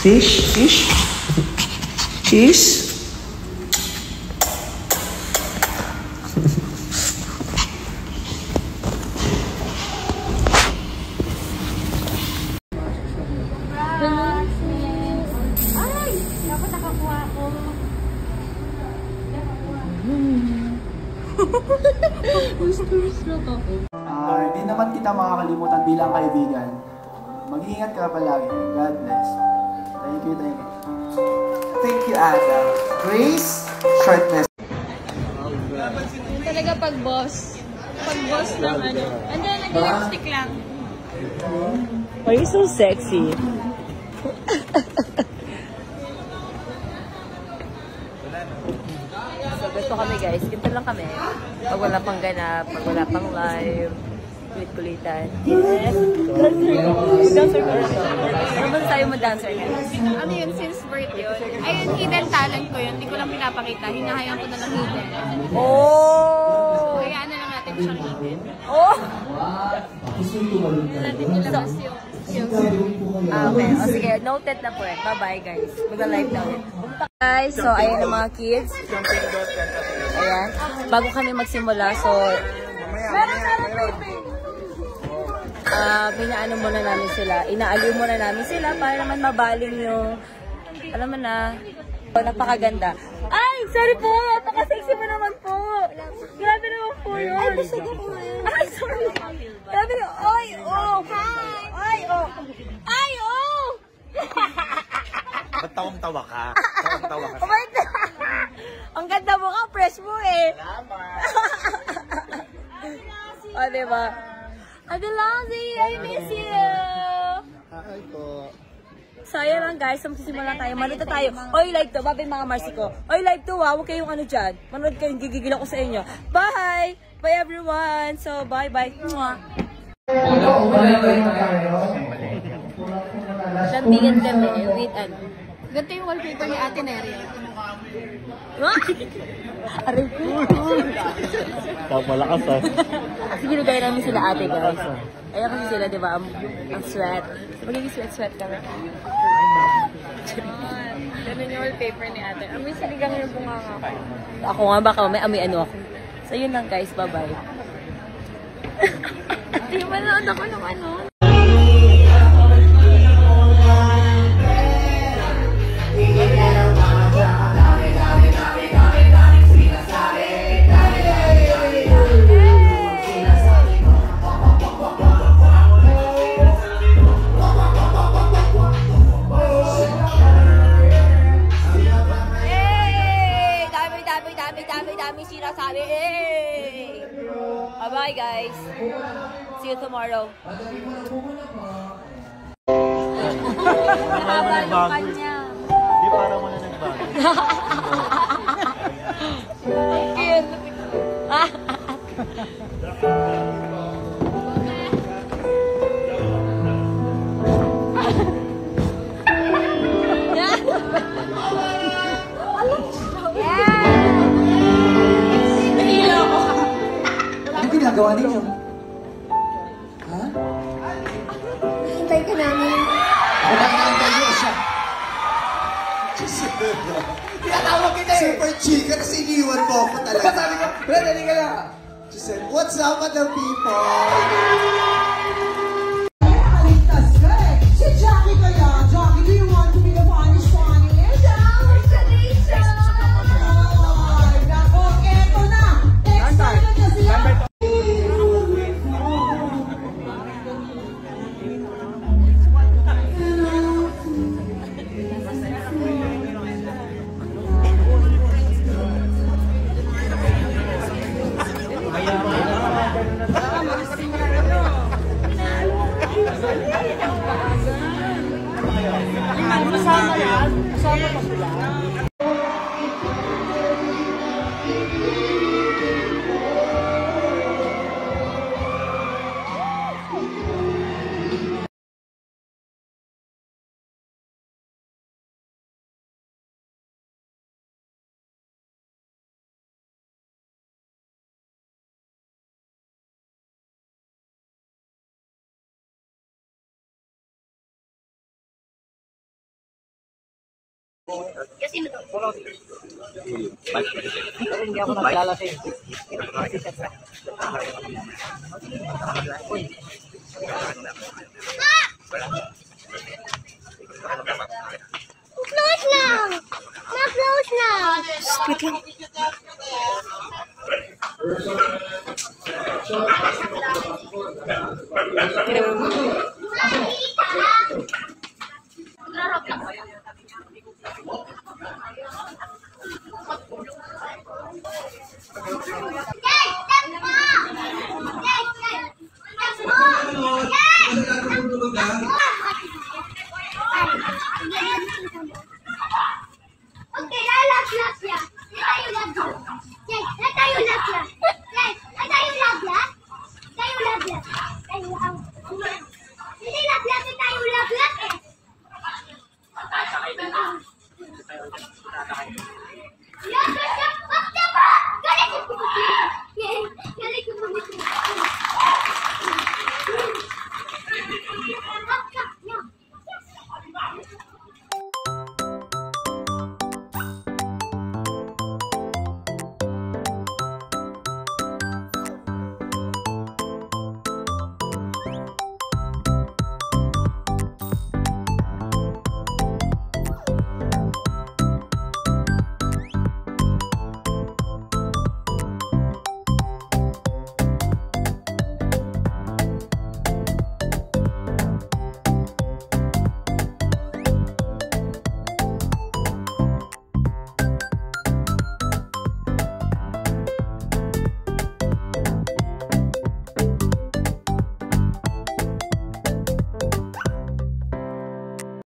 Fish? Fish? Cheese? Ay! Dapat nakakuha ko. Hindi naman kita makakalimutan bilang kaibigan. Mag-iingat ka palagi. God bless. Thank you, thank you. Thank you, Ada. Grace, shortness. Yung talaga pag boss. Pag boss ng ano. And then, nag-lipstick lang. Why are you so sexy? So, ganito kami guys. Ganito lang kami. Pag wala pang ganap, pag wala pang live, kulit-kulitan. Yes! Dancer ka rin. Naman tayo mag-dancer ka. Ano yun, since birth yun. Ayun, hidden talent ko yun. Hindi ko lang pinapakita. Hinahayaan ko na lang hidden. Oh! Hayaan na lang natin siyang hidden. Oh! Natin nilabas yung Okay. O sige, noted na po eh. Bye-bye guys. Mag-live na ulit. Guys, so ayan ang mga kids. Ayan. Bago kami magsimula, so pinaano muna namin sila. Inaaliw muna namin sila para naman mabaling yung alam mo na. Napakaganda. Ay! Sorry po! Napaka-sexy mo naman po! Grabe naman po yun! Ay, busog ako ngayon! Ay, sorry! Grabe naman! Ay, oh! Ay, oh! Ay, oh! Ba't tawang-tawa ka? Tawang-tawa ka. Oh my God! Ang ganda mo ka! Fresh mo eh! Salamat! O, diba? Adelazzi! I miss you! Hi po. So, ayan lang guys. So, magsisimula tayo. Manuto tayo. Oy, live to. Babay mga Marcy ko. Oy, live to ha. Huwag kayong ano dyan. Manood kayong gigigil ako sa inyo. Bye! Bye everyone! So, bye-bye. Mwah! Lambigan kami with ano. Ganito yung wallpaper ni Ate Neria. Aray ko. Papalakas ah. Sige, nagaya namin sila ate guys. Ayan kasi sila, di ba? Ang sweat. So, magiging sweat-sweat kami. Ganun yung wallpaper ni Ate. Amoy saligang yung bunganga ko. Ako nga, baka may amoy ano ako. So, yun lang guys. Bye-bye. Hindi manood ako ng ano. Dami sinasabi. Hey! Bye-bye guys. See you tomorrow. Nakaba yung kanya. Hindi parang wala nagbago. Ano ginagawa ninyo? Ha? Hintay ka namin. Nakakantay niyo siya. Tinatawag kita eh. Super chika kasi iniwan mo ako talaga. Sabi ko, Brad, hindi ka na. Giselle, what's up, other people? Hindi ako naglalasing. Close lang! Ma-close lang! Wait lang. Okay, lalaglag siya. Tayo laglag. Yes, tayo laglag. Yes, tayo laglag. Tayo laglag. Tayo laglag.